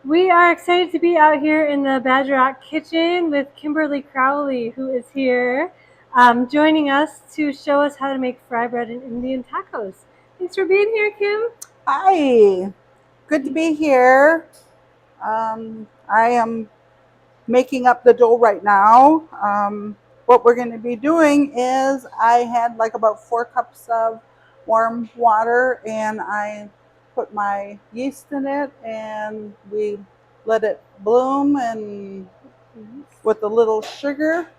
We are excited to be out here in the Badger Rock kitchen with Kimberly Crowley, who is here joining us to show us how to make fry bread and Indian tacos. Thanks for being here, Kim. Hi, good to be here. I am making up the dough right now. What we're going to be doing is I had like about 4 cups of warm water and I put my yeast in it and we let it bloom and with a little sugar.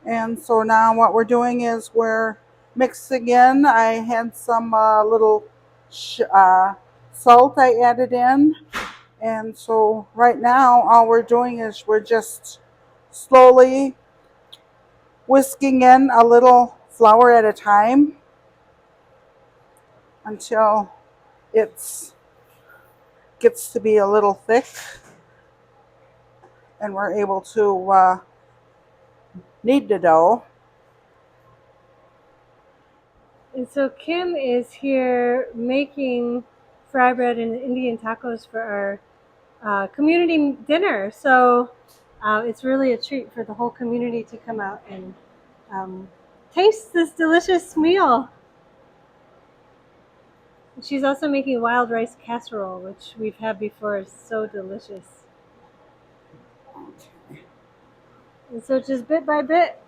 And so now what we're doing is we're mixing in. I had some little salt I added in. And so right now, all we're doing is we're just slowly whisking in a little flour at a time until it gets to be a little thick and we're able to knead the dough. And so Kim is here making fry bread and Indian tacos for our community dinner. So it's really a treat for the whole community to come out and um, taste this delicious meal. She's also making wild rice casserole, which we've had before. It's so delicious. And so just bit by bit.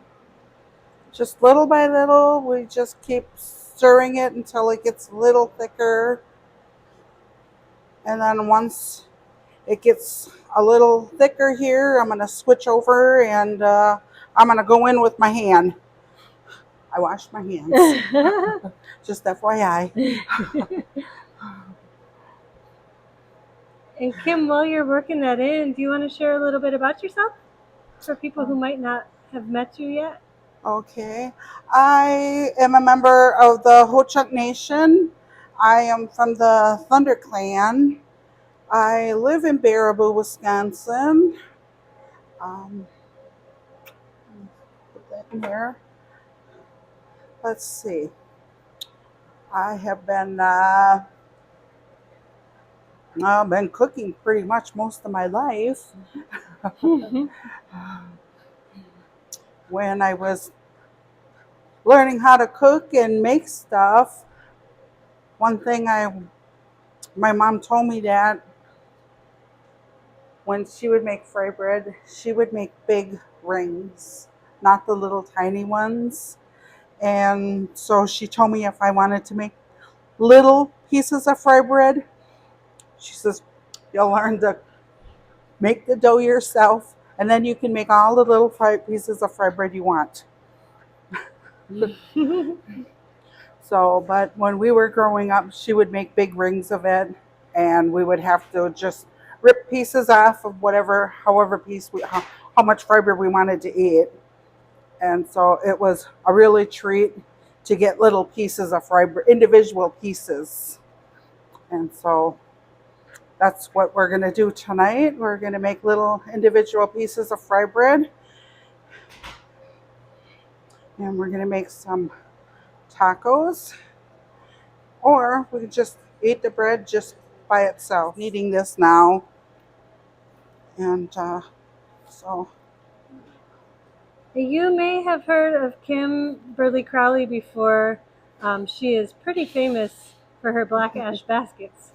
Just little by little, we just keep stirring it until it gets a little thicker. And then once it gets a little thicker here, I'm going to switch over and I'm going to go in with my hand. I washed my hands. Just FYI. And Kim, while you're working that in, do you want to share a little bit about yourself for people who might not have met you yet? Okay. I am a member of the Ho Chunk Nation. I am from the Thunder Clan. I live in Baraboo, Wisconsin. Um, put that in here. Let's see. I have been cooking pretty much most of my life. When I was learning how to cook and make stuff, one thing my mom told me that when she would make fry bread, she would make big rings, not the little tiny ones. And so she told me if I wanted to make little pieces of fry bread, she says, you'll learn to make the dough yourself, and then you can make all the little pieces of fry bread you want. So, but when we were growing up, she would make big rings of it, and we would have to just rip pieces off of however how much fiber we wanted to eat. And so it was a really treat to get little pieces of fiber, individual pieces. And so that's what we're going to do tonight. We're going to make little individual pieces of fry bread, and we're going to make some tacos, or we could just eat the bread just by itself. Kneading this now, and so. You may have heard of Kimberly Crowley before. She is pretty famous for her black ash baskets.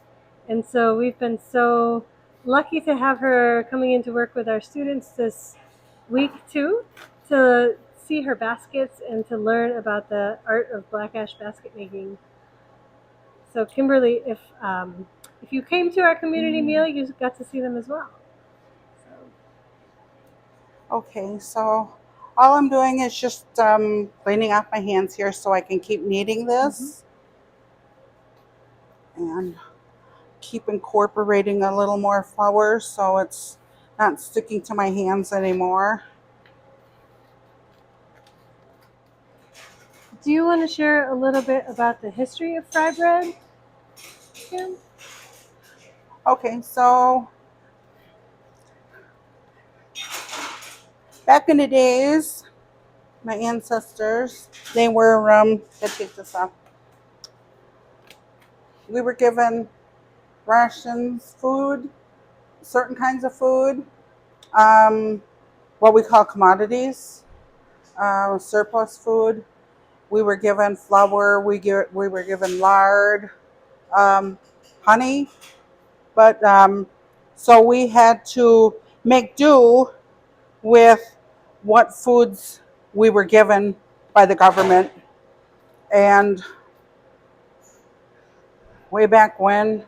And so we've been so lucky to have her coming in to work with our students this week too, to see her baskets and to learn about the art of black ash basket making. So Kimberly, if you came to our community meal, you got to see them as well. Okay, so all I'm doing is just cleaning off my hands here so I can keep kneading this and keep incorporating a little more flour so it's not sticking to my hands anymore. Do you want to share a little bit about the history of fry bread, Kim? Okay, so back in the days, my ancestors, they were, let's take this off. We were given rations, food, certain kinds of food, um, what we call commodities, surplus food. We were given flour, we were given lard, um, honey, but so we had to make do with what foods we were given by the government. And way back when,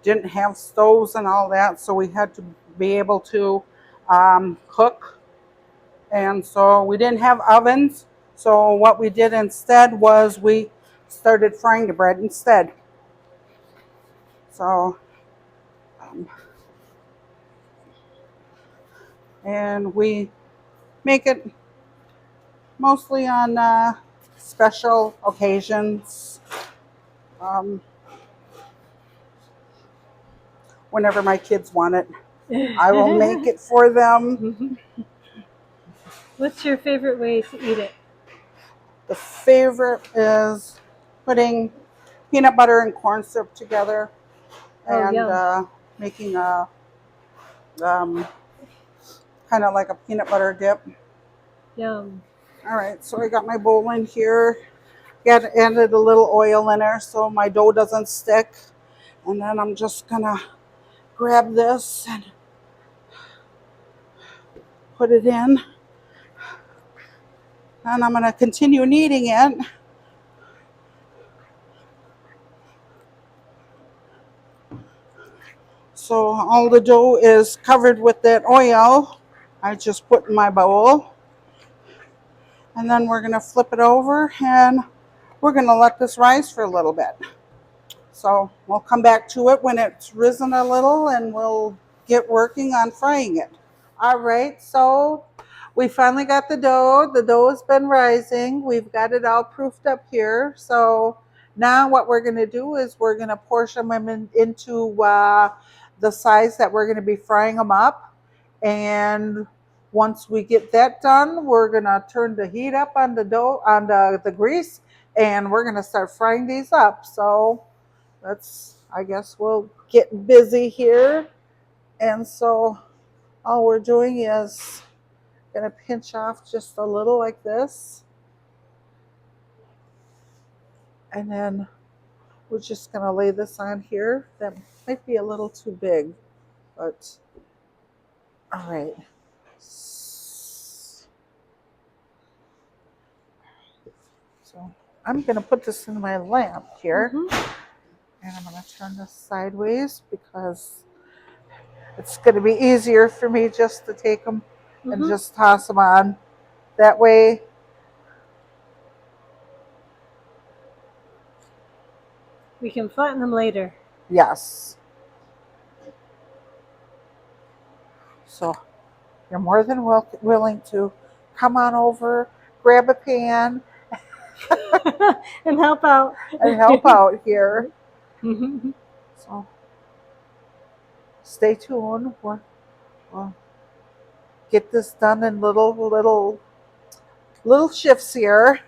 didn't have stoves and all that, so we had to be able to cook. And so we didn't have ovens. So what we did instead was we started frying the bread instead. So, um, and we make it mostly on special occasions. Um, Whenever my kids want it, I will make it for them. What's your favorite way to eat it? The favorite is putting peanut butter and corn syrup together Oh, and yum, making a um, kind of like a peanut butter dip. yum. All right, so I got my bowl in here. Added a little oil in there so my dough doesn't stick. And then I'm just gonna grab this and put it in. And I'm gonna continue kneading it. So all the dough is covered with that oil. I just put in my bowl. And then we're gonna flip it over and we're gonna let this rise for a little bit. So we'll come back to it when it's risen a little and we'll get working on frying it. All right, so we finally got the dough. The dough has been rising. We've got it all proofed up here. So now what we're gonna do is we're gonna portion them into the size that we're gonna be frying them up. And once we get that done, we're gonna turn the heat up on the dough, on the grease, and we're gonna start frying these up. So I guess we'll get busy here. And so all we're doing is gonna pinch off just a little like this. And then we're just gonna lay this on here. That might be a little too big, but all right. So I'm gonna put this in my lamp here. And I'm gonna turn this sideways because it's gonna be easier for me just to take them and just toss them on. That way We can flatten them later. yes. So you're more than willing to come on over, grab a pan, and help out. and help out here. So stay tuned. We'll get this done in little shifts here.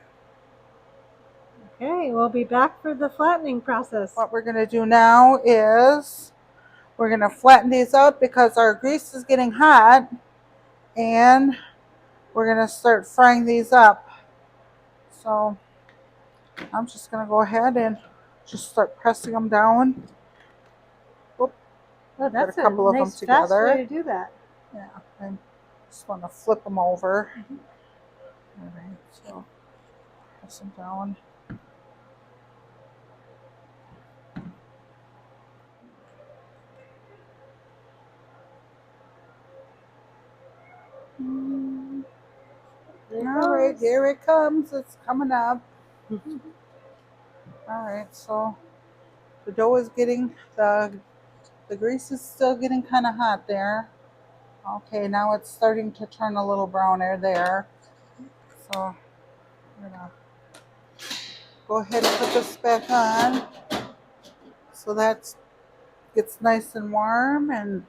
Okay, we'll be back for the flattening process. What we're going to do now is we're going to flatten these out because our grease is getting hot, and we're going to start frying these up. So I'm just going to go ahead and just start pressing them down. Oh, that's a couple of nice, them together. fast way to do that. Yeah, I just want to flip them over. All right, so press them down. All right, here it comes. It's coming up. All right, so the dough is getting the grease is still getting kind of hot there. Okay, now it's starting to turn a little browner there. So I'm gonna go ahead and put this back on so that gets nice and warm, and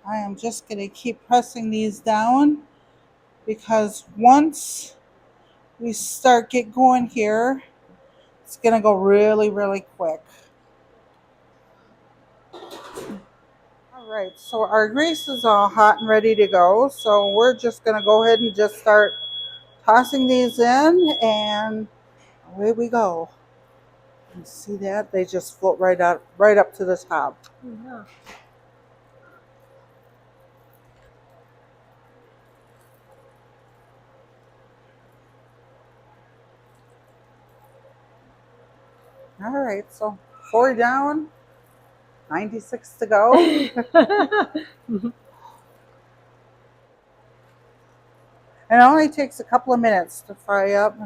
I am just gonna keep pressing these down because once we get going here, it's gonna go really, really quick. All right, so our grease is all hot and ready to go. So we're just going to go ahead and just start tossing these in, and away we go. You see that? They just float right up to the top. Yeah. All right, so 4 down, 96 to go. And it only takes a couple of minutes to fry up.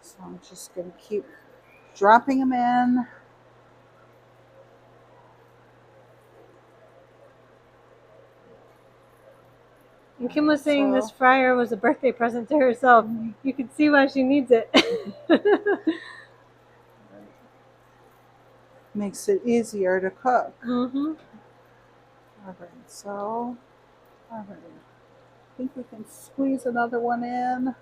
So I'm just going to keep dropping them in. And Kim was saying this fryer was a birthday present to herself. You can see why she needs it. Makes it easier to cook. Mm-hmm. All right, so, all right. I think we can squeeze another one in.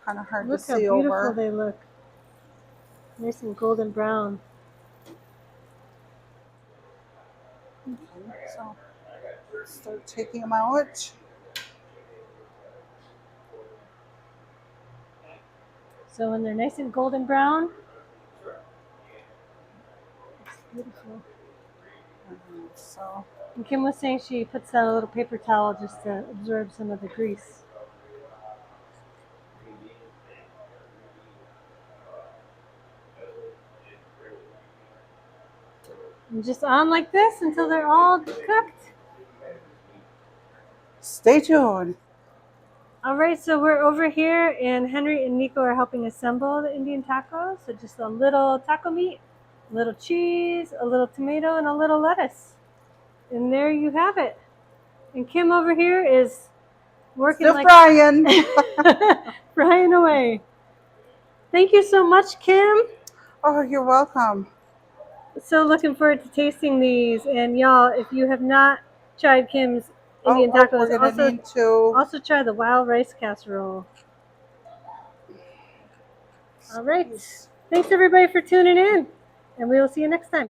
Kind of hard to see over. Look how beautiful they look. Nice and golden brown. Okay, so start taking them out. So when they're nice and golden brown, it's beautiful. So, and Kim was saying she puts down a little paper towel just to absorb some of the grease. And just on like this until they're all cooked. stay tuned. All right, so we're over here, and Henry and Nico are helping assemble the Indian tacos. So just a little taco meat, a little cheese, a little tomato, and a little lettuce. And there you have it. And Kim over here is working Still frying. frying away. Thank you so much, Kim. Oh, you're welcome. So looking forward to tasting these. And y'all, if you have not tried Kim's Indian tacos, we're gonna need to also try the wild rice casserole. All right. Thanks everybody for tuning in, and we will see you next time.